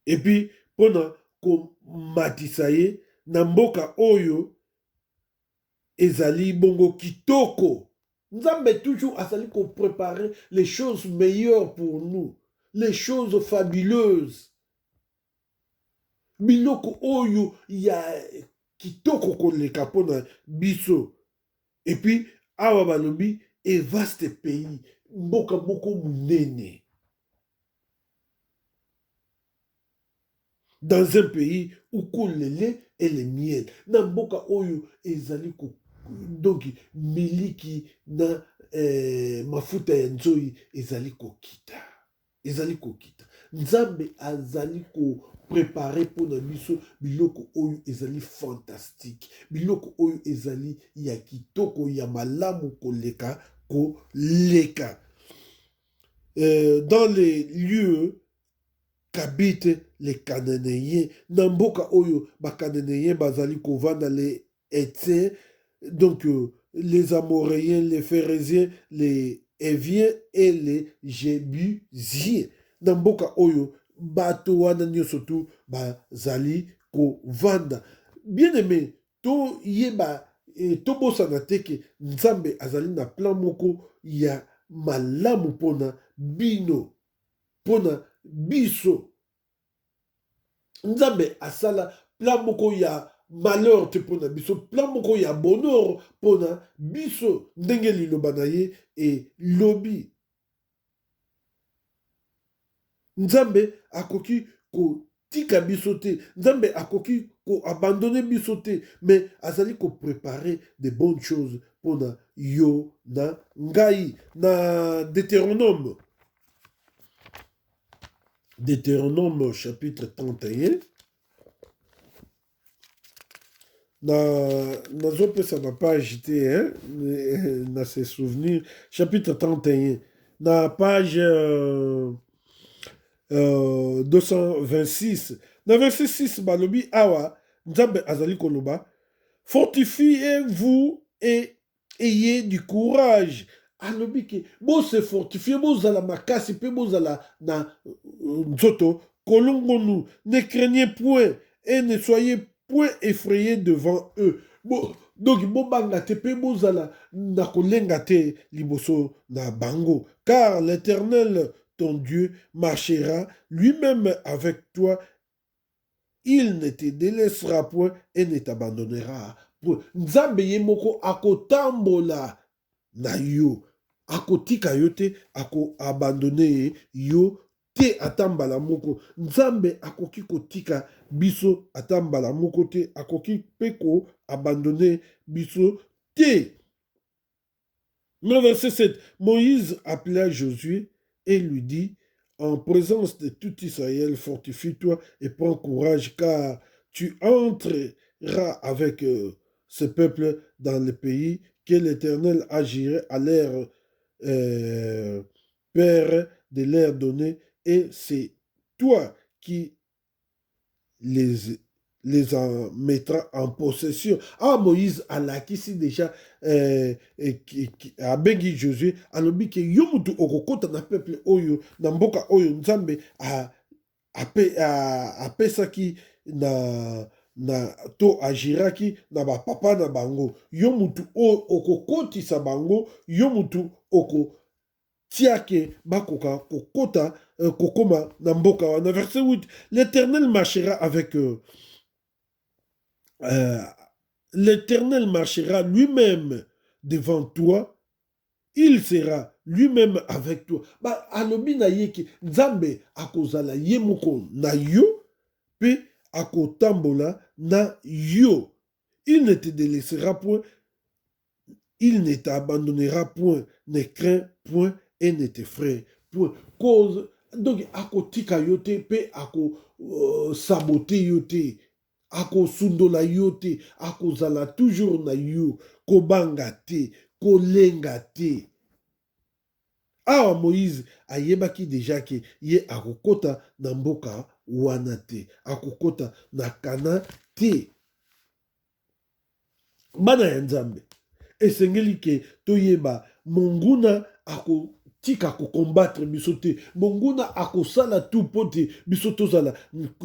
Et puis pona ko matisa ye na mboka oyo ezali bongo kitoko. Nzambe toujours azali ko préparer les choses meilleures pour nous, les choses fabuleuses. biloko oyo ya kitoko koleka mpona biso. Et puis awa balobi e vaste pays, mboka moko munene. Dans un pays où coule le lait et le miel. Na mboka oyo ezali ko donc miliki na mafuta ya nzoi ezali kokita. Ezali kokita. Nzambe azali ko préparer mpona biso biloko oyo ezali fantastique. Biloko oyo ezali ya kitoko ya malamu koleka koleka. Dans les lieux qu'habitent les Cananéens. Namboka oyo, ba Cananéens bazali kovanda les Hétiens, donc les Amoréens, les Phérésiens, les Éviens et les Jébusiens. Namboka oyo, bato wana nyonso tu bazali kovanda. Bien aimé, to yeba to bosana teke nzambe azali na plan moko ya malamu pona bino, pona biso. Nzambe asala plan moko ya malheur te pona biso, plan moko ya bonheur pona biso. Ndenge liloba na ye e lobi. Nzambe akoki kotika biso te, Nzambe akoki abandonner biso te, mais azali ko préparer de bonnes choses pona yo na ngai. Na Deutéronome. Deutéronome chapitre 31. Nazopesa na page te, hein, na se souvenir. Chapitre 31. Na page 226. Na verset 6, balobi awa, Nzambe azali koloba, fortifiez-vous et ayez du courage. Alobi ke bo se fortifier, bozala makasi pe bozala na nzoto kolongonu, ne craignez point et ne soyez point effrayés devant eux. Donc bobanga te pe bozala na kolenga te liboso na bango, car l'Éternel ton Dieu marchera lui-même avec toi. Il ne te délaissera point et ne t'abandonnera point. Nzambe ye moko akotambola na yo, akotika yo te, ako abandonne yo te atambala moko. Nzambe akoki kotika biso atambala moko te, akoki peko abandonne biso te. Le verset 7, Moïse appela Josué et lui dit, en présence de tout Israël, fortifie-toi et prends courage, car tu entreras avec ce peuple dans le pays que l'Éternel agirait à leur père de leur donner, et c'est toi qui les en mettra en possession. Ah, Moïse alakisi déjà abengi Josué alobi ke yo mutu okokota na peuple oyo na mboka oyo Nzambe apesaki na to agiraki na bapapa na bango. Yo mutu okokotisa bango, yo mutu tiake bakoka kokota kokoma na mboka wana. Verset 8, l'Éternel marchera avec l'Éternel marchera lui-même devant toi, il sera lui-même avec toi. Ba alobi na yeke Nzambe akozala ye moko na yo pe akotambola na yo. Il ne te délaissera point, il ne t'abandonnera point, ne crains point et ne t'effraie point. Cause donc akotika yo te pe sabote yo te, akosundola yo te, akozala toujours na yo, kobanga te, kolenga te. Awa Moïse ayebaki deja ke ye akokota na mboka wana te, akokota na Kana te. Bana ya Nzambe, esengeli ke toyeba monguna akotika kokombattre biso te, monguna akosala tout po te biso tozala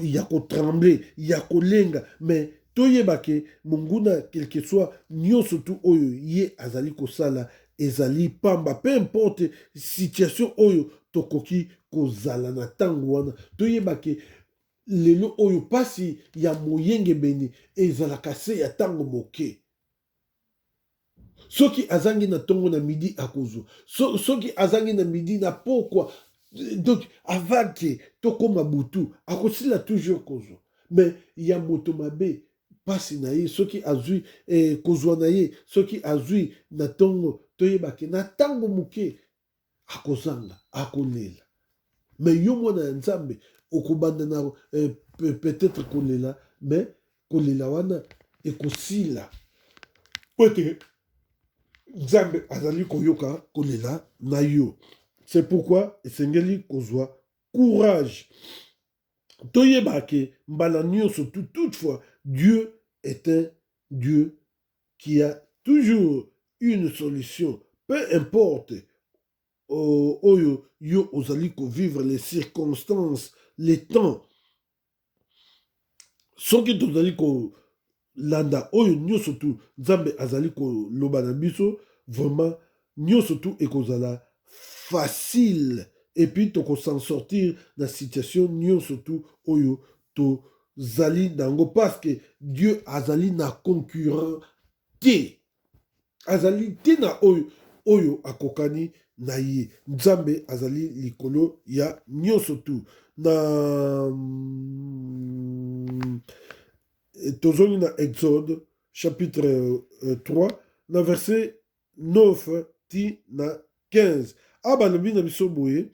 ya kotremble, ya kolenga, mais toyeba ke monguna quelque soit nyonso tu oyo ye azali kosala ezali pamba, peu importe situation oyo tokoki kozala na tango wana, toyeba ke lelo oyo pasi ya moyengebeni ezalaka se ya ntango moke. Soki azangi na tongo na midi akozwa, soki azangi na midi na pokwa, donc avake tokoma butu akosila toujours kozwa. Mais ya moto mabe pasi na ye soki azwi kozwa na ye soki azwi na tongo toyebake na ntango moke akozanga akolela. Mais yo mwana ya nzambe okobanda na peut-être kolela, mais kolela wana ekosila pote nzambe azali koyoka kolela na yo. C'est pourquoi esengeli kozwa courage. Toyebake mbala nyonso toutefois Dieu est un Dieu qui a toujours une solution, peu importe oyo yo ozali ko vivre les circonstances, les temps. Soki tozali ko landa oyo nyonso tu nzambe azali ko loba na biso, vraiment nyonso tu ekozala facile et puis toko s'en sortir na situation nyonso tu oyo to zali dango parce que Dieu azali na concurrent te. Azali te na oyo akokani na ye. Nzambe azali likolo ya nyonso tu. Na tozoni na Exode chapitre 3 na verset 9 ti na 15. Abalobi na biso boye,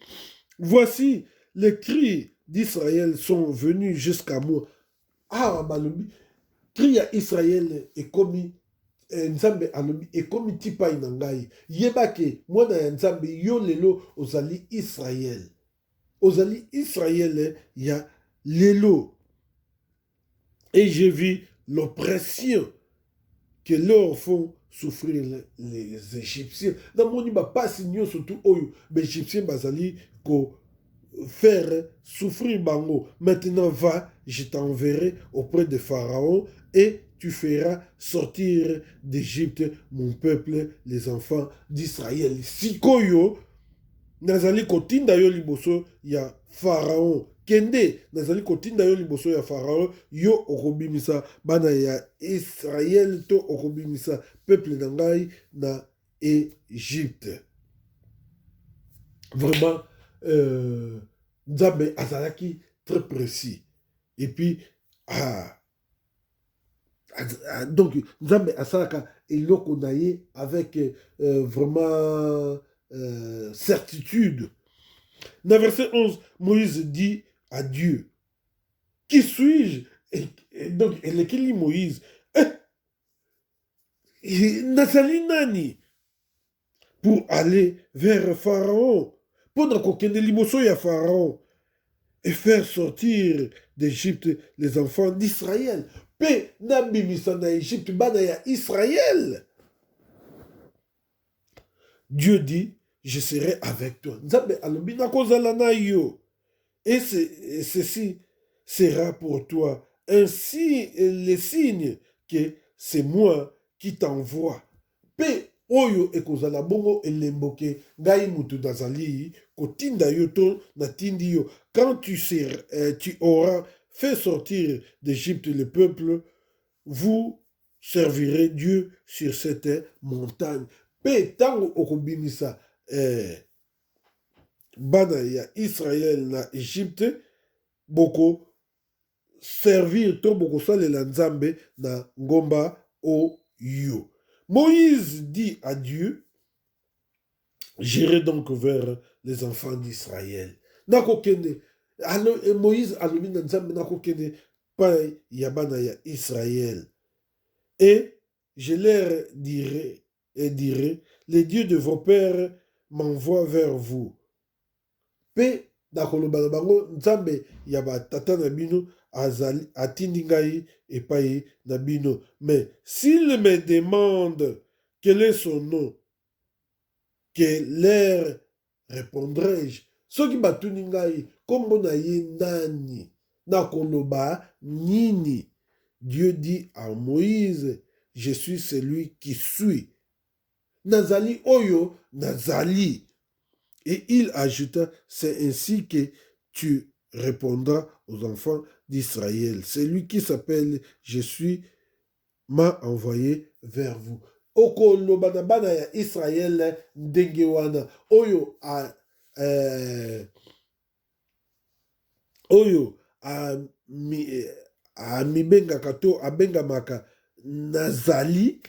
voici les cris d'Israël sont venus jusqu'à moi. Abalobi cri ya Israël ekomi nzambe alobi ekomi tipai na ngai. Yebake mwana ya nzambe yo lelo ozali Israël. Ozali Israël ya lelo. Et j'ai vu l'oppression que leur font souffrir les Égyptiens. Dans mon iba pas signon surtout oyo, les Égyptiens bazali ko faire souffrir bango. Maintenant va, je t'enverrai auprès de Pharaon et tu feras sortir d'Égypte mon peuple, les enfants d'Israël. Sikoyo, nazali kotinda yo liboso ya Pharaon. Kende, nazali kotinda yo liboso ya Pharaon, yo okobimisa bana ya Israël to okobimisa peuple nangai na Égypte. Vraiment, Nzambe azalaki très précis. Et puis, donc, Nzambe asalaka eloko na ye avec vraiment certitude. Dans verset 11, Moïse dit à Dieu, qui suis-je? Et donc, elle lit Moïse, nazali nani pour aller vers Pharaon, pendant qu'on liboso ya Pharaon, et faire sortir d'Égypte les enfants d'Israël. Pe nabimisa na Égypte bana ya Israël. Dieu dit, je serai avec toi. Nzambe alobi nakozala na yo. Et ceci sera pour toi ainsi les signes que c'est moi qui t'envoie. Pe oyo ekozala bongo elemboke ngai mutu nazali kotinda yo to natindi yo. Quand tu auras fait sortir d'Égypte le peuple, vous servirez Dieu sur cette montagne. Pe tango okobimisa bana ya Israël na Égypte, boko servir to boko salela nzambe na ngomba oyo. Moïse dit à Dieu, j'irai donc vers les enfants d'Israël. Nakokende, Moïse alobi na nzambe nakokende pa ya bana ya Israël. Et je leur dirai, les dieux de vos pères m'envoient vers vous. Pe nakoloba na bango nzambe ya batata na bino azali atindi ngai epai na bino. Mais s'il me demande quel est son nom, que leur répondrai-je? Soki batuni ngai kombo na ye nani, nakoloba nini? Dieu dit à Moïse, je suis celui qui suis. Nazali oyo nazali. Et il ajouta, c'est ainsi que tu répondras aux enfants d'Israël. C'est lui qui s'appelle Je suis, m'a envoyé vers vous. Okoloba na bana ya Israël ndenge wana oyo oyo amibengaka to abengamaka nazali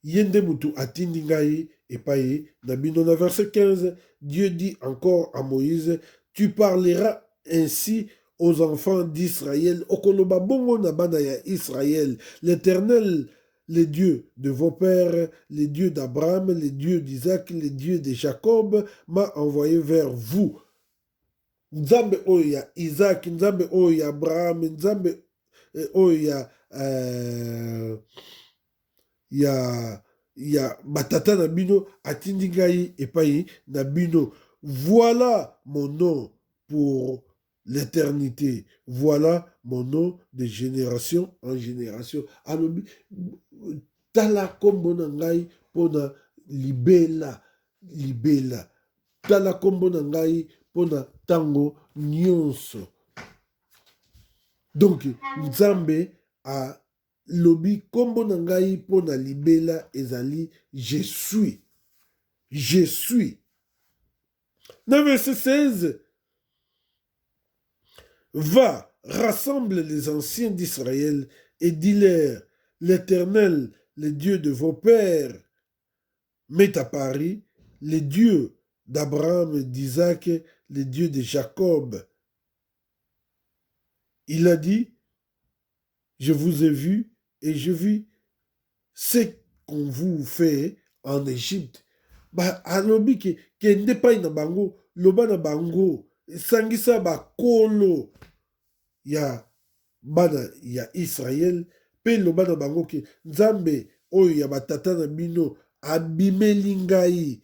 yende mutu atindi ngai epai na bino. Na verset 15, Dieu dit encore à Moïse, tu parleras ainsi aux enfants d'Israël. Okoloba bongo na bana ya Israël. L'Éternel, les dieux de vos pères, les dieux d'Abraham, les dieux d'Isaac, les dieux de Jacob, m'a envoyé vers vous. Nzambe oyo ya Isaac, Nzambe oyo ya Abraham, Nzambe oyo ya batata na bino atindi ngai epai na bino. Voilà mon nom pour l'éternité. Voilà mon nom de génération en génération. Alobi tala kombo na ngai pona libela libela. Tala kombo na ngai pona tango nyonso. Donc Nzambe a lobi kombo na ngai pona libela ezali je suis. Je suis. Dans verset 16, va, rassemble les anciens d'Israël et dis-leur, l'Éternel, le Dieu de vos pères, met à Paris, le Dieu d'Abraham, d'Isaac, le Dieu de Jacob. Il a dit, je vous ai vu et je vis ce qu'on vous fait en Égypte. Ba alobi ke kende pai na bango, loba na bango, sangisa ba kolo ya bana ya Israël, pe loba na bango ke Nzambe oyo ya batata na bino abimeli ngai.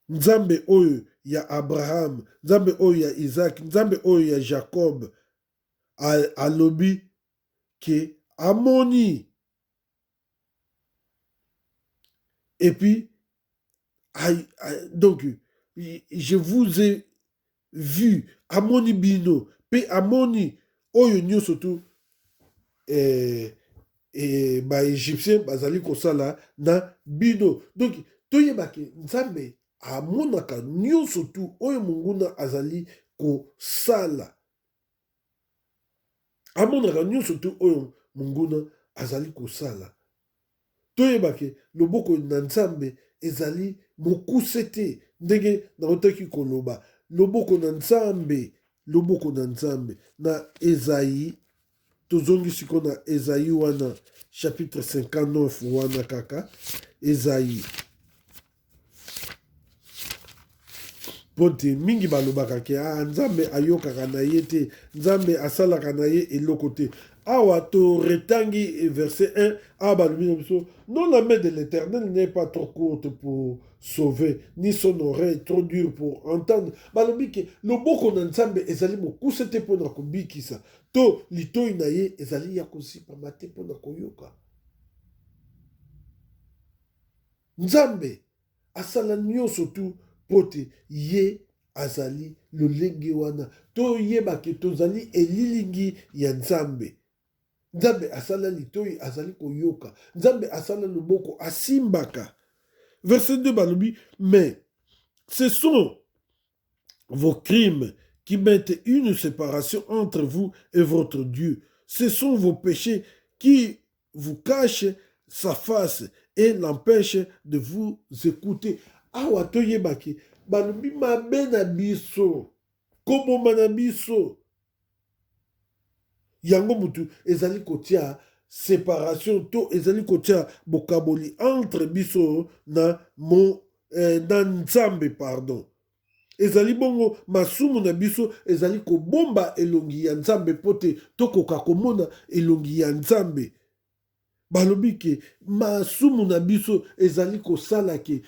Nzambe oyo ya Abraham, Nzambe oyo ya Isaac, Nzambe oyo ya Jacob, alobi ke amoni. Et puis, donc, je vous ai vu, amoni bino, pe amoni, oyo nyo surtout, ba Égyptien, bazali kosala na bino. Donc, toyebake, Nzambe, amonaka nyo surtout, oyo munguna azali kosala. Amonaka nyo surtout, oyo munguna azali kosala. Toyebake, loboko na Nzambe ezali mokuse te ndenge naotaki koloba loboko na Nzambe na Esaïe tozongi siko na Esaïe wana chapitre 59 wana kaka Esaïe pote mingi balobaka ke Nzambe ayokaka na ye te, Nzambe asalaka na ye eloko te. Awa to retangi verset 1 non, la main de l'Éternel n'est pas trop courte pour sauver, ni son oreille trop dure pour entendre. Balobi ke loboko na Nzambe ezali mokuse te pona kobikisa, to litoi na ye ezali ya kosipama te pona koyoka. Nzambe asala nyonso tu pote ye azali lolenge wana, to yebake tozali elilingi ya Nzambe. Nzambe asala litoi azali koyoka, Nzambe asala loboko asimbaka. Verset 2 balobi, mais ce sont vos crimes qui mettent une séparation entre vous et votre Dieu. Ce sont vos péchés qui vous cachent sa face et l'empêchent de vous écouter. Awa toyebaki, balobi mabe na biso, koboma na biso. Yango mutu ezali kotia séparation to ezali kotia bokaboli entre biso na Nzambe pardon. Ezali bongo masumu na biso ezali kobomba elongi ya Nzambe pote tokoka komona elongi ya Nzambe. Balobi ke masumu na biso ezali kosala ke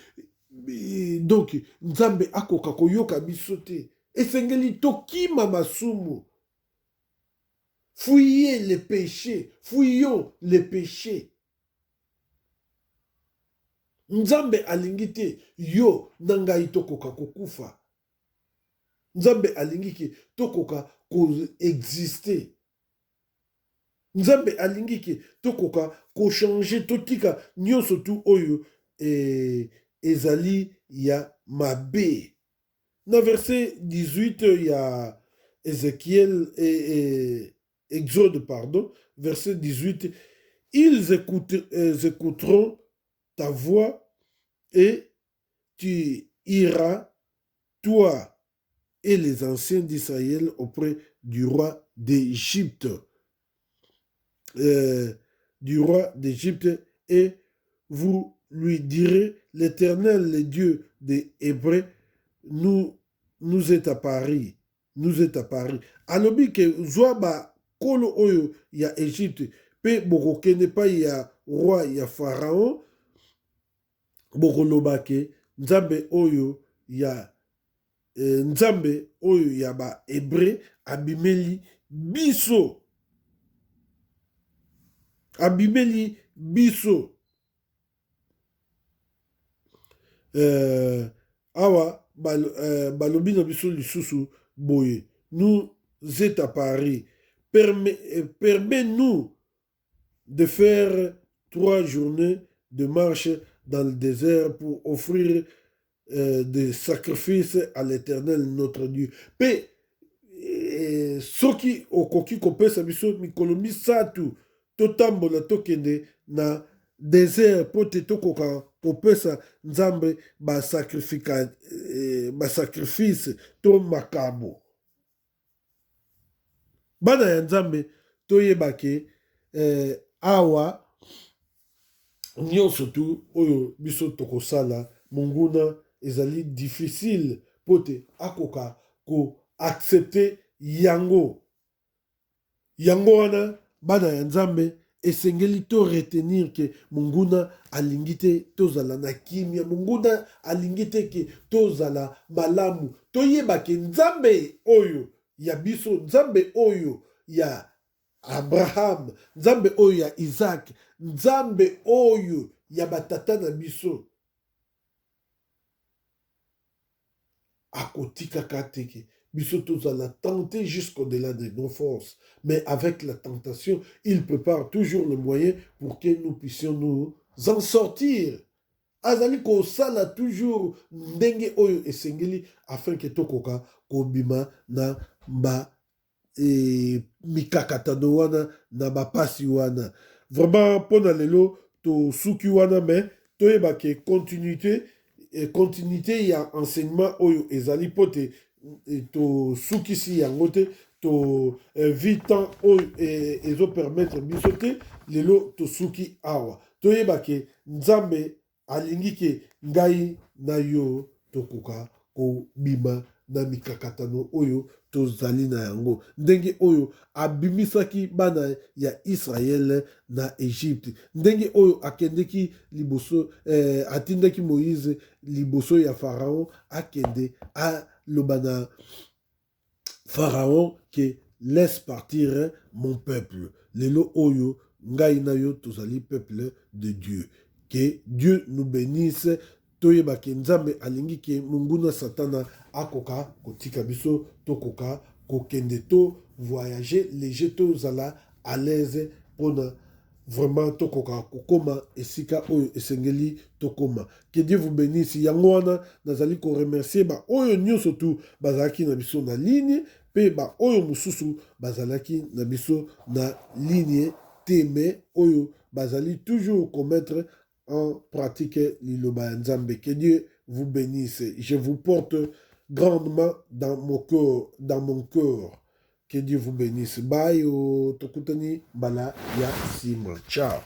donc Nzambe akoka koyoka biso te. Esengeli tokima masumu. Fuyez les péchés, fuyons les péchés. Nzambe alingite yo nangai tokoka kokufa. Nzambe alingi ke tokoka coexister. Nzambe alingi ke tokoka changer totika nyonso tu oyo ezali ya mabe. Na verset 18 ya Ézéchiel Exode, pardon, verset 18, ils écouteront ta voix et tu iras, toi et les anciens d'Israël, auprès du roi d'Égypte. Du roi d'Égypte, et vous lui direz, l'Éternel, le Dieu des Hébreux, nous est à Paris. Nous est à Paris. Alobi ke zoaba kolo oyo ya Égypte, pe bokokende pa ya roi ya Pharaon, bokoloba ke nzambe oyo ya nzambe oyo ya ba Hébreu abimeli biso. Abimeli biso. Awa balobi na biso lisusu boye, nous est à Paris, permets-nous de faire 3 journées de marche dans le désert pour offrir des sacrifices à l'Éternel notre Dieu. Pe soki okoki kopesa biso mikolo misatu totambola tokende na désert po te tokoka kopesa nzambe basacrifice to makambo. Bana ya nzambe toyebake awa nyonso tu oyo biso tokosala monguna ezali difficile po te akoka ko accepter yango. Yango wana bana ya nzambe esengeli to retenir ke monguna alingi te tozala na kimia, monguna alingi te ke tozala malamu. Toyeba ke nzambe oyo ya biso, nzambe oyo ya Abraham, nzambe oyo ya Isaac, nzambe oyo ya batata na biso, akotikaka teke biso tozala tenté jusqu'au-delà de nos forces. Mais avec la tentation, il prépare toujours le moyen pour que nous puissions nous en sortir. Azali kosala toujours ndenge oyo esengeli afin que tokoka kobima na ba mikakatano wana na bapasi wana. Vraiment pona lelo to suki wana, mais toyeba ke continuité ya enseignement oyo ezali pote to sukisi yango te, to vitan oyo ezo permettre biso te lelo to suki awa. Toyeba ke nzambe alingi ke ngai na yo tokoka kobima na mikakatano oyo tozali na yango, ndenge oyo abimisaki bana ya Israël na Égypte, ndenge oyo akendeki liboso atindaki Moïse liboso ya Pharaon, akende aloba na Pharaon ke laisse partir mon peuple. Lelo oyo ngai na yo tozali peuple de Dieu. Que Dieu nous bénisse. Toyeba ke nzambe alingi ke munguna satana akoka kotika biso tokoka kokende to voyager léger tozala à l'aise pona vraiment tokoka kokoma esika oyo esengeli tokoma. Que Dieu vous bénisse. Yango wana nazali ko remercier ba oyo nyonso tu bazalaki na biso na ligne, pe ba oyo mususu bazalaki na biso na ligne teme oyo bazali toujours commettre en pratique liloba nzambe. Que Dieu vous bénisse. Je vous porte grandement dans mon cœur, dans mon cœur. Que Dieu vous bénisse. Bye, tokutani bala ya sima. Ciao.